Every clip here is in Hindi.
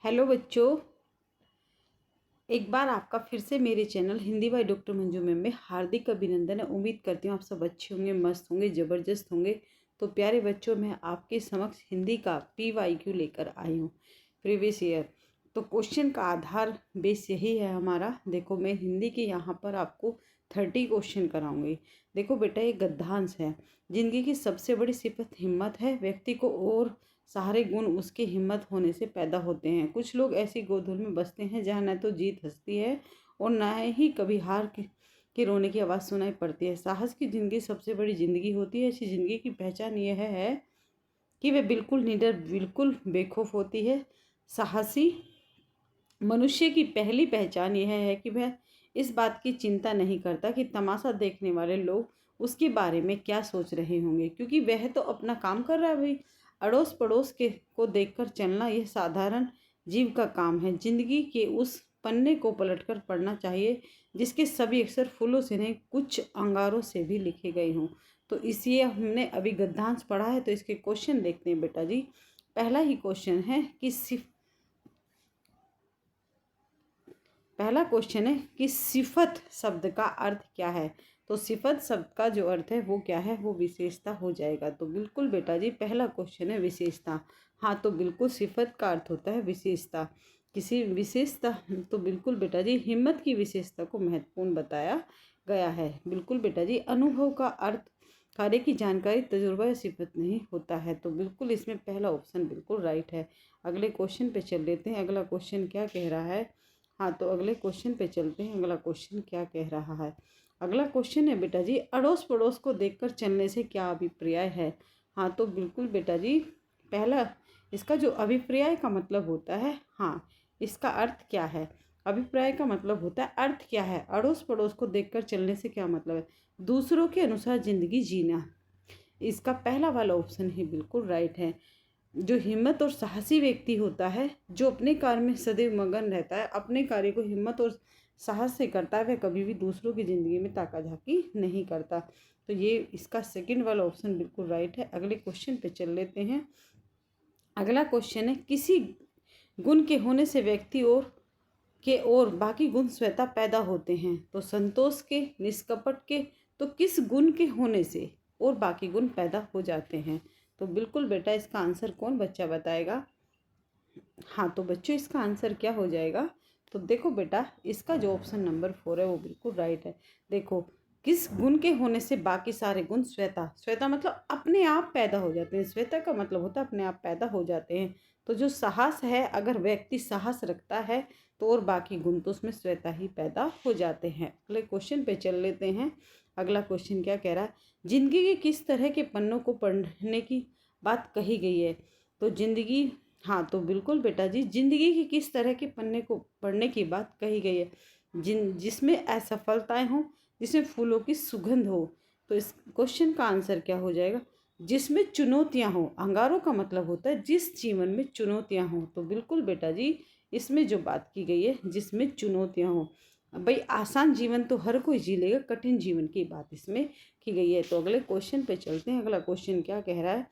हेलो बच्चों, एक बार आपका फिर से मेरे channel Hindi by doctor Manju ma'am में हार्दिक अभिनंदन है। उम्मीद करती हूँ आप सब अच्छे होंगे, मस्त होंगे, ज़बरदस्त होंगे। तो प्यारे बच्चों, मैं आपके समक्ष हिंदी का PYQ लेकर आई हूँ, प्रीवियस ईयर। तो क्वेश्चन का आधार बेस यही है हमारा। देखो, मैं हिंदी के यहाँ पर आपको 30 क्वेश्चन कराऊंगी। देखो बेटा, ये गद्यांश है। जिंदगी की सबसे बड़ी सिफत हिम्मत है। व्यक्ति को और सारे गुण उसकी हिम्मत होने से पैदा होते हैं। कुछ लोग ऐसी गोधूल में बसते हैं जहाँ न तो जीत हंसती है और न ही कभी हार की रोने की आवाज़ सुनाई पड़ती है। साहस की ज़िंदगी सबसे बड़ी ज़िंदगी होती है। ऐसी ज़िंदगी की पहचान यह है कि वह बिल्कुल निडर, बिल्कुल बेखौफ होती है। साहसी मनुष्य की पहली पहचान यह है कि वह इस बात की चिंता नहीं करता कि तमाशा देखने वाले लोग उसके बारे में क्या सोच रहे होंगे, क्योंकि वह तो अपना काम कर रहा है भाई। अड़ोस पड़ोस के को देखकर चलना यह साधारण जीव का काम है। जिंदगी के उस पन्ने को पलटकर पढ़ना चाहिए जिसके सभी अक्षर फूलों से नहीं, कुछ अंगारों से भी लिखे गए हों। तो इसलिए हमने अभी गद्यांश पढ़ा है, तो इसके क्वेश्चन देखते हैं बेटा जी। पहला ही क्वेश्चन है कि पहला क्वेश्चन है कि सिफत शब्द का अर्थ क्या है। तो सिफत शब्द का जो अर्थ है वो क्या है, वो विशेषता हो जाएगा। तो बिल्कुल बेटा जी, पहला क्वेश्चन है विशेषता। हाँ, तो बिल्कुल सिफत का अर्थ होता है विशेषता, किसी विशेषता। तो बिल्कुल बेटा जी, हिम्मत की विशेषता को महत्वपूर्ण बताया गया है। बिल्कुल बेटा जी, अनुभव का अर्थ कार्य की जानकारी, तजुर्बा या सिफत नहीं होता है। तो बिल्कुल इसमें पहला ऑप्शन बिल्कुल राइट है। अगले क्वेश्चन पे चल लेते हैं। अगला क्वेश्चन क्या कह रहा है। हाँ, तो अगले क्वेश्चन पे चलते हैं। अगला क्वेश्चन क्या कह रहा है। अगला क्वेश्चन है बेटा जी, अड़ोस पड़ोस को देखकर चलने से क्या अभिप्राय है। हाँ, तो बिल्कुल बेटा जी, पहला इसका जो अभिप्राय का मतलब होता है, हाँ, इसका अर्थ क्या है। अभिप्राय का मतलब होता है अर्थ क्या है। अड़ोस पड़ोस को देखकर चलने से क्या मतलब है, दूसरों के अनुसार जिंदगी जीना। इसका पहला वाला ऑप्शन ही बिल्कुल राइट है। जो हिम्मत और साहसी व्यक्ति होता है, जो अपने कार्य में सदैव मगन रहता है, अपने कार्य को हिम्मत और साहस से करता है, वह कभी भी दूसरों की ज़िंदगी में ताका झाकी नहीं करता। तो ये इसका सेकंड वाला ऑप्शन बिल्कुल राइट है। अगले क्वेश्चन पे चल लेते हैं। अगला क्वेश्चन है, किसी गुण के होने से व्यक्ति और बाकी गुण स्वतः पैदा होते हैं। तो संतोष के, निष्कपट के, तो किस गुण के होने से और बाकी गुण पैदा हो जाते हैं। तो बिल्कुल बेटा, इसका आंसर कौन बच्चा बताएगा। हाँ, तो बच्चों इसका आंसर क्या हो जाएगा। तो देखो बेटा, इसका जो ऑप्शन नंबर 4 है वो बिल्कुल राइट है। देखो, किस गुण के होने से बाकी सारे गुण स्वतः मतलब अपने आप पैदा हो जाते हैं। स्वतः का मतलब होता है अपने आप पैदा हो जाते हैं। तो जो साहस है, अगर व्यक्ति साहस रखता है तो और बाकी गुण तो उसमें स्वतः ही पैदा हो जाते हैं। अगले क्वेश्चन पे चल लेते हैं। अगला क्वेश्चन क्या कह रहा है, जिंदगी के किस तरह के पन्नों को पढ़ने की बात कही गई है। तो जिंदगी, हाँ, तो बिल्कुल बेटा जी, जिंदगी की किस तरह के पन्ने को पढ़ने की बात कही गई है, जिसमें असफलताएं हों, जिसमें फूलों की सुगंध हो। तो इस क्वेश्चन का आंसर क्या हो जाएगा, जिसमें चुनौतियां हो। अंगारों का मतलब होता है जिस जीवन में चुनौतियां हो। तो बिल्कुल बेटा जी, इसमें जो बात की गई है, जिसमें चुनौतियां हो। भाई, आसान जीवन तो हर कोई जी लेगा, कठिन जीवन की बात इसमें की गई है। तो अगले क्वेश्चन पे चलते हैं। अगला क्वेश्चन क्या कह रहा है,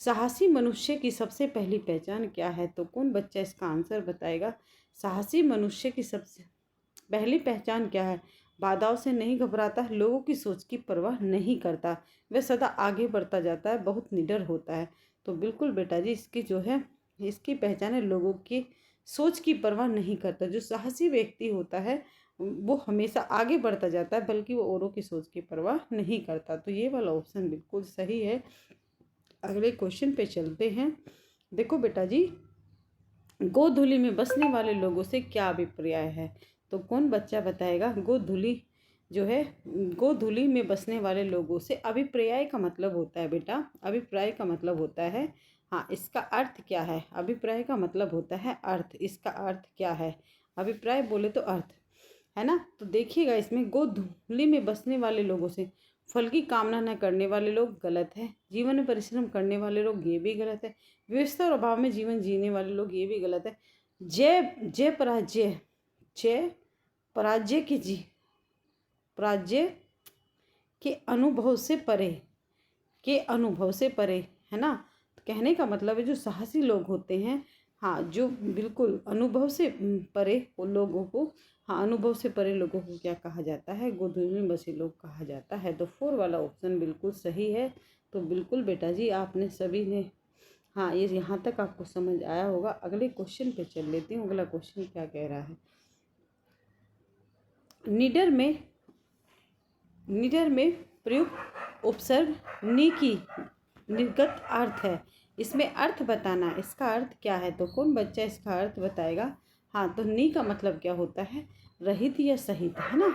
साहसी मनुष्य की सबसे पहली पहचान क्या है। तो कौन बच्चा इसका आंसर बताएगा। साहसी मनुष्य की सबसे पहली पहचान क्या है, बाधाओं से नहीं घबराता, लोगों की सोच की परवाह नहीं करता, वह सदा आगे बढ़ता जाता है, बहुत निडर होता है। तो बिल्कुल बेटा जी, इसकी जो है, इसकी पहचान है लोगों की सोच की परवाह नहीं करता। जो साहसी व्यक्ति होता है वो हमेशा आगे बढ़ता जाता है, बल्कि वो औरों की सोच की परवाह नहीं करता। तो ये वाला ऑप्शन बिल्कुल सही है। अगले क्वेश्चन पे चलते हैं। देखो बेटा जी, गोधूली में बसने वाले लोगों से क्या अभिप्राय है। तो कौन बच्चा बताएगा। गोधूली जो है, गोधूली में बसने वाले लोगों से अभिप्राय का मतलब होता है बेटा, अभिप्राय का मतलब होता है, हाँ, इसका अर्थ क्या है। अभिप्राय का मतलब होता है अर्थ। इसका अर्थ क्या है, अभिप्राय बोले तो अर्थ है ना। तो देखिएगा, इसमें गोधूली में बसने वाले लोगों से फल की कामना न करने वाले लोग गलत है, जीवन में परिश्रम करने वाले लोग ये भी गलत है, व्यवस्था और अभाव में जीवन जीने वाले लोग ये भी गलत है, जय जय पराजय, जय पराजय पराजय के अनुभव से परे, के अनुभव से परे, है ना। तो कहने का मतलब है जो साहसी लोग होते हैं हाँ, जो बिल्कुल अनुभव से परे वो लोगों को, हाँ, अनुभव से परे लोगों को क्या कहा जाता है, गोधूलि में बसे लोग कहा जाता है। तो 4 वाला ऑप्शन बिल्कुल सही है। तो बिल्कुल बेटा जी आपने सभी ने, हाँ, ये यहाँ तक आपको समझ आया होगा। अगले क्वेश्चन पे चल लेती हूँ। अगला क्वेश्चन क्या कह रहा है, निडर में प्रयुक्त उपसर्ग नि की निर्गत अर्थ है, इसमें अर्थ बताना, इसका अर्थ क्या है। तो कौन बच्चा इसका अर्थ बताएगा। हाँ, तो नी का मतलब क्या होता है, रहित या सहित, है ना।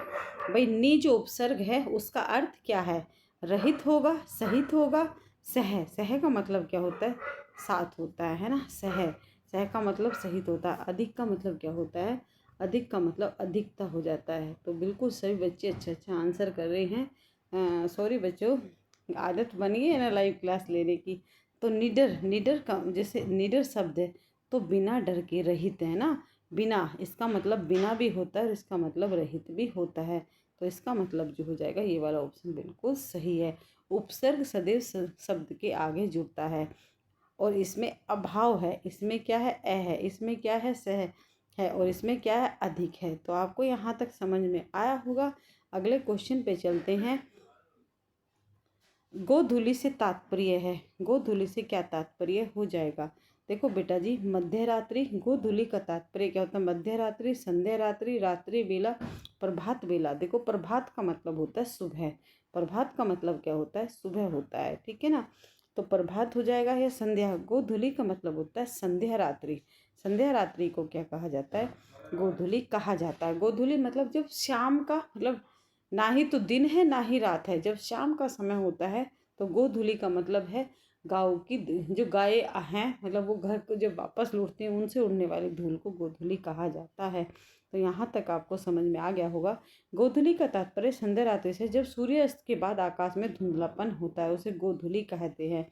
भाई नी जो उपसर्ग है उसका अर्थ क्या है, रहित होगा, सहित होगा, सह, सह का मतलब क्या होता है, साथ होता है ना। सह, सह का मतलब सहित होता है। अधिक का मतलब क्या होता है, अधिक का मतलब अधिकता हो जाता है। तो बिल्कुल सभी बच्चे अच्छा अच्छा आंसर कर रहे हैं। सॉरी बच्चों, आदत बन गई है ना लाइव क्लास लेने की। तो निडर, निडर का जैसे निडर शब्द है तो बिना डर के रहित है ना। बिना, इसका मतलब बिना भी होता है और इसका मतलब रहित भी होता है। तो इसका मतलब जो हो जाएगा ये वाला ऑप्शन बिल्कुल सही है। उपसर्ग सदैव शब्द के आगे जुड़ता है और इसमें अभाव है, इसमें क्या है, अ है, इसमें क्या है, सह है, और इसमें क्या है, अधिक है। तो आपको यहाँ तक समझ में आया होगा। अगले क्वेश्चन पे चलते हैं। गोधूलि से तात्पर्य है, गोधूलि से क्या तात्पर्य हो जाएगा। देखो बेटा जी, मध्य रात्रि, गोधूलि का तात्पर्य क्या होता है, मध्य रात्रि, संध्या रात्रि, रात्रि बेला, प्रभात बेला। देखो प्रभात का मतलब होता है सुबह, प्रभात का मतलब क्या होता है, सुबह होता है, ठीक है ना। तो प्रभात हो जाएगा या संध्या। गोधूलि का मतलब होता है संध्या रात्रि, संध्या रात्रि को क्या कहा जाता है, गोधूलि कहा जाता है। गोधूलि मतलब जब शाम का, मतलब ना ही तो दिन है ना ही रात है, जब शाम का समय होता है तो गोधूलि का मतलब है गाँव की जो गायें हैं, मतलब वो घर को जब वापस लौटती हैं उनसे उड़ने वाली धूल को गोधूलि कहा जाता है। तो यहाँ तक आपको समझ में आ गया होगा। गोधूलि का तात्पर्य संध्या रात्रि से जब सूर्यास्त के बाद आकाश में धुंधलापन होता है उसे गोधूलि कहते हैं।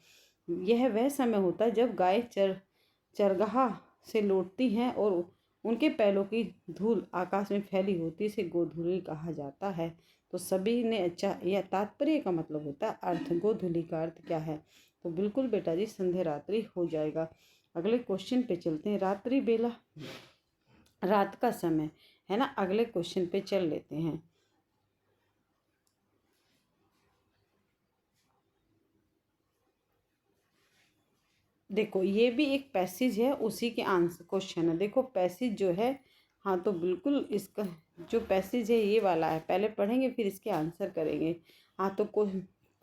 यह वह समय होता है जब गाय चरगाह से लौटती हैं और उनके पैरों की धूल आकाश में फैली होती, इसे गोधूलि कहा जाता है। तो सभी ने अच्छा, यह तात्पर्य का मतलब होता है अर्थ, गोधूलि का अर्थ क्या है। तो बिल्कुल बेटा जी संध्या रात्रि हो जाएगा। अगले क्वेश्चन पे चलते हैं। रात्रि बेला रात का समय है ना। अगले क्वेश्चन पे चल लेते हैं। देखो ये भी एक पैसेज है, उसी के आंसर क्वेश्चन है। देखो पैसेज जो है, हाँ, तो बिल्कुल इसका जो पैसेज है ये वाला है, पहले पढ़ेंगे फिर इसके आंसर करेंगे। हाँ, तो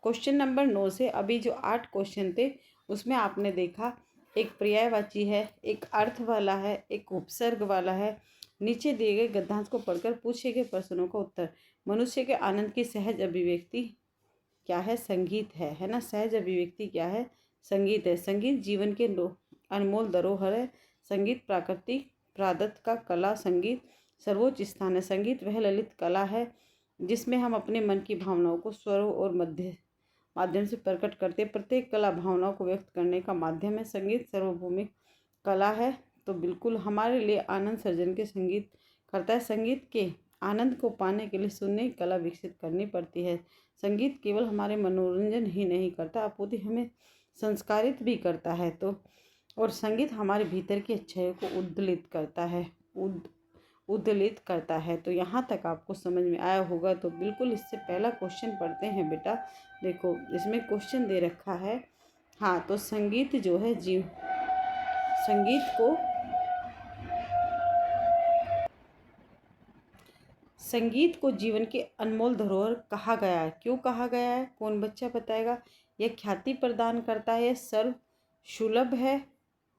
क्वेश्चन नंबर 9 से अभी जो 8 क्वेश्चन थे उसमें आपने देखा एक पर्यायवाची है, एक अर्थ वाला है, एक उपसर्ग वाला है। नीचे दिए गए गद्यांश को पढ़कर पूछे गए प्रश्नों का उत्तर। मनुष्य के आनंद की सहज अभिव्यक्ति क्या है, संगीत है ना। सहज अभिव्यक्ति क्या है, संगीत है। संगीत जीवन के अनमोल धरोहर है। संगीत प्राकृतिक प्रादत्त का कला संगीत सर्वोच्च स्थान है। संगीत वह ललित कला है जिसमें हम अपने मन की भावनाओं को स्वरों और माध्यम से प्रकट करते हैं। प्रत्येक कला भावनाओं को व्यक्त करने का माध्यम है। संगीत सार्वभौमिक कला है। तो बिल्कुल हमारे लिए आनंद सर्जन के संगीत करता है। संगीत के आनंद को पाने के लिए सुनने की कला विकसित करनी पड़ती है। संगीत केवल हमारे मनोरंजन ही नहीं करता अपितु हमें संस्कारित भी करता है। तो और संगीत हमारे भीतर की अच्छाइयों को उद्दलित करता है। तो यहाँ तक आपको समझ में आया होगा। तो बिल्कुल इससे पहला क्वेश्चन पढ़ते हैं बेटा। देखो इसमें क्वेश्चन दे रखा है, हाँ, तो संगीत जो है संगीत को जीवन के अनमोल धरोहर कहा गया है। क्यों कहा गया है, कौन बच्चा बताएगा। यह ख्याति प्रदान करता है, सर्व सुलभ है,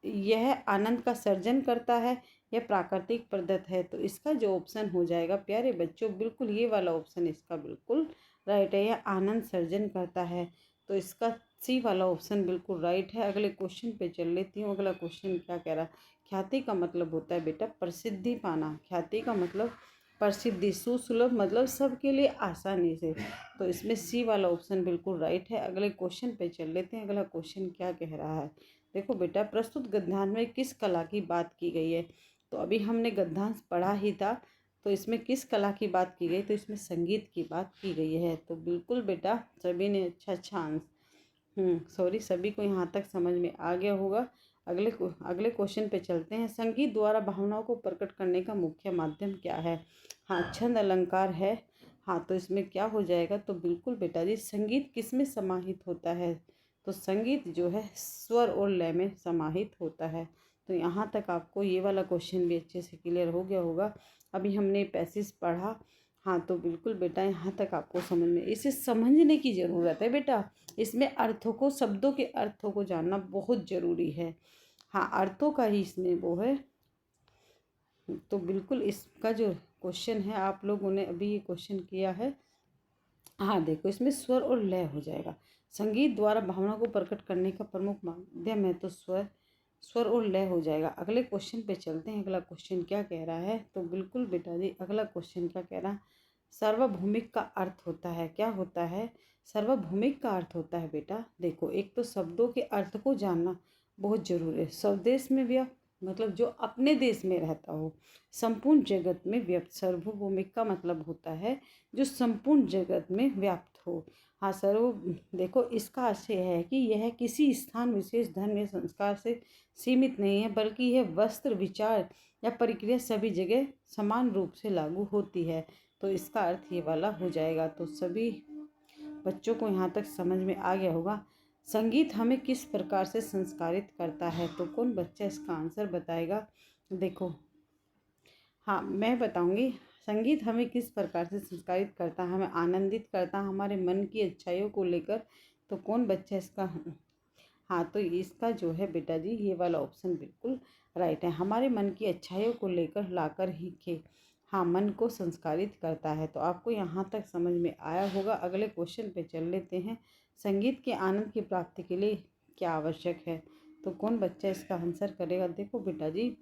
यह आनंद का सर्जन करता है, यह प्राकृतिक प्रदत्त है। तो इसका जो ऑप्शन हो जाएगा प्यारे बच्चों, बिल्कुल ये वाला ऑप्शन इसका बिल्कुल राइट है, यह आनंद सर्जन करता है। तो इसका सी वाला ऑप्शन बिल्कुल राइट है। अगले क्वेश्चन पे चल लेती हूँ। अगला क्वेश्चन क्या कह रहा है। ख्याति का मतलब होता है बेटा प्रसिद्धि पाना। ख्याति का मतलब प्रसिद्धि, सुसुलभ मतलब सबके लिए आसानी से। तो इसमें सी वाला ऑप्शन बिल्कुल राइट है। अगले क्वेश्चन पे चल लेते हैं। अगला क्वेश्चन क्या कह रहा है। देखो बेटा, प्रस्तुत गद्यांश में किस कला की बात की गई है। तो अभी हमने गद्यांश पढ़ा ही था, तो इसमें किस कला की बात की गई, तो इसमें संगीत की बात की गई है। तो बिल्कुल बेटा सभी ने अच्छा आंसर, सॉरी, सभी को यहाँ तक समझ में आ गया होगा। अगले क्वेश्चन पे चलते हैं। संगीत द्वारा भावनाओं को प्रकट करने का मुख्य माध्यम क्या है? हाँ, छंद अलंकार है। हाँ, तो इसमें क्या हो जाएगा? तो बिल्कुल बेटा जी, संगीत किस में समाहित होता है? तो संगीत जो है स्वर और लय में समाहित होता है। तो यहाँ तक आपको ये वाला क्वेश्चन भी अच्छे से क्लियर हो गया होगा। अभी हमने पैसेज पढ़ा। हाँ, तो बिल्कुल बेटा यहाँ तक आपको समझ में, इसे समझने की ज़रूरत है बेटा। इसमें अर्थों को, शब्दों के अर्थों को जानना बहुत ज़रूरी है। हाँ, अर्थों का ही इसमें वो है। तो बिल्कुल इसका जो क्वेश्चन है, आप लोगों ने अभी ये क्वेश्चन किया है। हाँ देखो, इसमें स्वर और लय हो जाएगा। संगीत द्वारा भावना को प्रकट करने का प्रमुख माध्यम है, तो स्वर और लय हो जाएगा। अगले क्वेश्चन पे चलते हैं। अगला क्वेश्चन क्या कह रहा है? तो बिल्कुल बेटा जी, अगला क्वेश्चन क्या कह रहा है? सार्वभौमिक का अर्थ होता है, क्या होता है? सार्वभौमिक का अर्थ होता है बेटा, देखो, एक तो शब्दों के अर्थ को जानना बहुत जरूरी है। स्वदेश में व्याप्त, मतलब जो अपने देश में रहता हो। संपूर्ण जगत में व्याप्त, सार्वभौमिक का मतलब होता है जो संपूर्ण जगत में व्याप्त हो। हाँ, देखो, इसका आशय है कि यह किसी स्थान, विशेष धर्म या संस्कार से सीमित नहीं है, बल्कि यह वस्त्र, विचार या प्रक्रिया सभी जगह समान रूप से लागू होती है। तो इसका अर्थ ये वाला हो जाएगा। तो सभी बच्चों को यहाँ तक समझ में आ गया होगा। संगीत हमें किस प्रकार से संस्कारित करता है? तो कौन बच्चा इसका आंसर बताएगा? देखो, हाँ, मैं बताऊंगी। संगीत हमें किस प्रकार से संस्कारित करता है? हमें आनंदित करता है हमारे मन की अच्छाइयों को लेकर। तो कौन बच्चा इसका, हाँ, तो इसका जो है बेटा जी, ये वाला ऑप्शन बिल्कुल राइट है। हमारे मन की अच्छाइयों को लेकर लाकर ही के, हाँ, मन को संस्कारित करता है। तो आपको यहाँ तक समझ में आया होगा। अगले क्वेश्चन पे चल लेते हैं। संगीत के आनंद की प्राप्ति के लिए क्या आवश्यक है? तो कौन बच्चा इसका आंसर करेगा? देखो बेटा जी,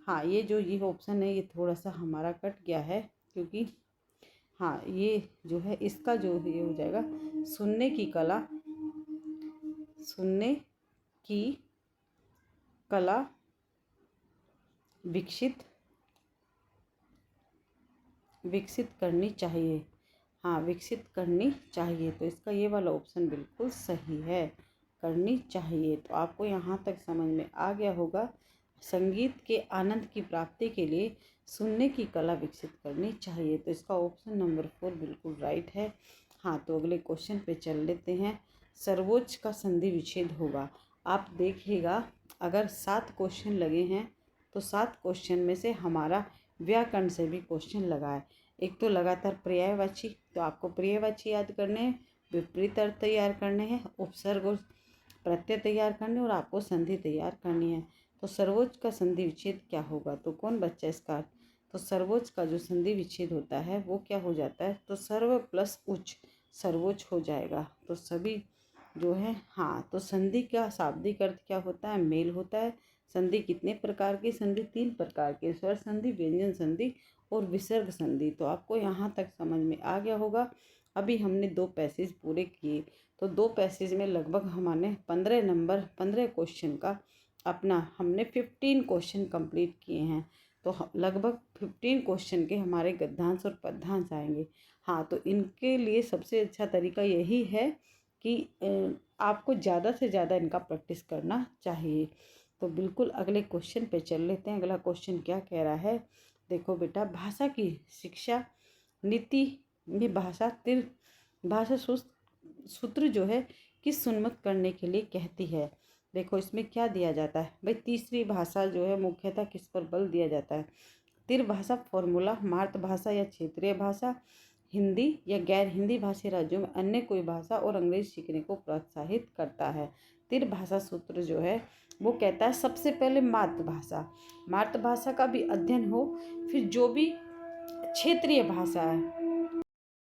हाँ, ये ऑप्शन है, ये थोड़ा सा हमारा कट गया है, क्योंकि हाँ, ये जो है इसका जो ये हो जाएगा, सुनने की कला, सुनने की कला विकसित करनी चाहिए। हाँ, विकसित करनी चाहिए। तो इसका ये वाला ऑप्शन बिल्कुल सही है, करनी चाहिए। तो आपको यहाँ तक समझ में आ गया होगा। संगीत के आनंद की प्राप्ति के लिए सुनने की कला विकसित करनी चाहिए। तो इसका ऑप्शन नंबर 4 बिल्कुल राइट है। हाँ, तो अगले क्वेश्चन पे चल लेते हैं। सर्वोच्च का संधि विच्छेद होगा। आप देखिएगा, अगर 7 क्वेश्चन लगे हैं तो 7 क्वेश्चन में से हमारा व्याकरण से भी क्वेश्चन लगा है। एक तो लगातार पर्यायवाची, तो आपको पर्यायवाची याद करने हैं, विपरीत अर्थ तैयार करने हैं, उपसर्ग और प्रत्यय तैयार करने, और आपको संधि तैयार करनी है। तो सर्वोच्च का संधि विच्छेद क्या होगा? तो कौन बच्चा इसका, तो सर्वोच्च का जो संधि विच्छेद होता है वो क्या हो जाता है? तो सर्व प्लस उच्च, सर्वोच्च हो जाएगा। तो सभी जो है, हाँ, तो संधि का शाब्दिक अर्थ क्या होता है? मेल होता है। संधि कितने प्रकार की? संधि 3 प्रकार की, स्वर संधि, व्यंजन संधि और विसर्ग संधि। तो आपको यहाँ तक समझ में आ गया होगा। अभी हमने 2 पैसेज पूरे किए। तो 2 पैसेज में लगभग हमारे 15 क्वेश्चन का अपना हमने 15 क्वेश्चन कंप्लीट किए हैं। तो लगभग 15 क्वेश्चन के हमारे गद्यांश और पद्यांश आएंगे। हाँ, तो इनके लिए सबसे अच्छा तरीका यही है कि आपको ज़्यादा से ज़्यादा इनका प्रैक्टिस करना चाहिए। तो बिल्कुल अगले क्वेश्चन पे चल लेते हैं। अगला क्वेश्चन क्या कह रहा है? देखो बेटा, भाषा की शिक्षा नीति में भाषा सूत्र जो है किस उन्मुक्त करने के लिए कहती है? देखो, इसमें क्या दिया जाता है भाई? तीसरी भाषा जो है मुख्यतः किस पर बल दिया जाता है? भाषा फॉर्मूला, मातृभाषा या क्षेत्रीय भाषा, हिंदी या गैर हिंदी भाषी राज्यों में अन्य कोई भाषा, और अंग्रेजी सीखने को प्रोत्साहित करता है। भाषा सूत्र जो है वो कहता है सबसे पहले मातृभाषा का भी अध्ययन हो, फिर जो भी क्षेत्रीय भाषा है